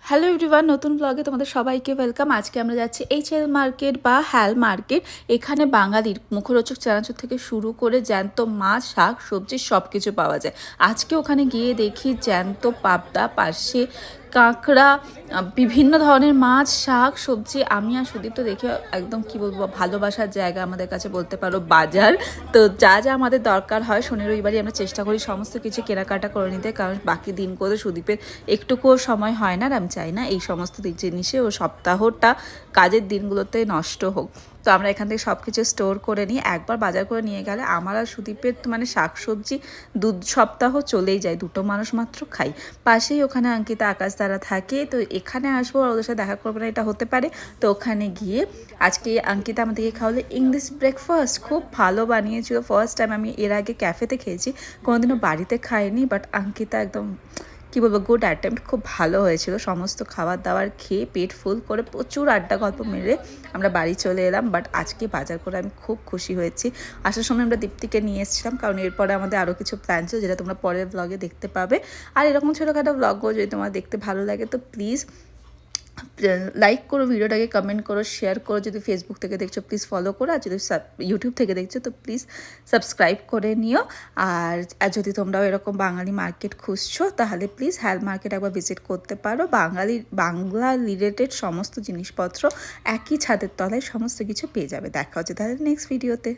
Hello everyone, নতুন ব্লগে তোমাদের সবাইকে ওয়েলকাম। আজকে আমরা যাচ্ছি এইচএল মার্কেট বা হ্যাল মার্কেট। এখানে বাঙালির মুখরোচক চানাচুর থেকে শুরু করে জ্যান্ত মাছ, শাক, সবজি সব কিছু পাওয়া যায়। আজকে ওখানে গিয়ে দেখি জ্যান্ত পাবদা, পার্শে, কাঁকড়া, বিভিন্ন ধরনের মাছ, শাক, সবজি। আমি আর সুদীপ তো দেখে একদম কি বলবো, ভালোবাসার জায়গা আমাদের কাছে বলতে পারো বাজার। তো যা যা আমাদের দরকার হয় শনি রবিবারই আমরা চেষ্টা করি সমস্ত কিছু কেনাকাটা করে নিতে, কারণ বাকি দিনগুলো সুদীপের একটুকুও সময় হয় না। আর আমি চাই না এই সমস্ত জিনিসে ও সপ্তাহটা কাজের দিনগুলোতে নষ্ট হোক। তো আমরা এখান থেকে সব কিছু স্টোর করে নিই। একবার বাজার করে নিয়ে গেলে আমার আর সুদীপের মানে শাকসবজি 2 সপ্তাহ চলেই যায়। 2টো মানুষ মাত্র খাই। পাশেই ওখানে অঙ্কিতা আকাশ তারা থাকে, তো এখানে আসবো আর ওদের সাথে দেখা করবো না এটা হতে পারে। তো ওখানে গিয়ে আজকে অঙ্কিতা আমাদেরকে খাওয়ালো ইংলিশ ব্রেকফাস্ট। খুব ভালো বানিয়েছিল। ফার্স্ট টাইম আমি এর আগে ক্যাফেতে খেয়েছি, কোনোদিনও বাড়িতে খাইনি। বাট অঙ্কিতা একদম কী বলবো, গুড অ্যাটেম্প্ট, খুব ভালো হয়েছিল। সমস্ত খাবার দাবার খেয়ে পেট ফুল করে প্রচুর আড্ডা গল্প মেরে আমরা বাড়ি চলে এলাম। বাট আজকে বাজার করে আমি খুব খুশি হয়েছি। আসার সময় আমরা দীপ্তিকে নিয়ে এসেছিলাম, কারণ এরপরে আমাদের আরও কিছু প্ল্যান ছিল যেটা তোমরা পরের ব্লগে দেখতে পাবে। আর এরকম ছোটোখাটো ব্লগও যদি তোমার দেখতে ভালো লাগে তো প্লিজ লাইক করো ভিডিওটাকে, কমেন্ট করো, শেয়ার করো। যদি ফেসবুক থেকে দেখছো প্লিজ ফলো করো, আর যদি ইউটিউব থেকে দেখছো তো প্লিজ সাবস্ক্রাইব করে নিও। আর যদি তোমরাও এরকম বাঙালি মার্কেট খুঁজছো তাহলে প্লিজ হ্যাল মার্কেট একবার ভিজিট করতে পারো। বাংলা রিলেটেড সমস্ত জিনিসপত্র একই ছাদের তলায় সমস্ত কিছু পেয়ে যাবে। দেখা হচ্ছে তাহলে নেক্সট ভিডিওতে।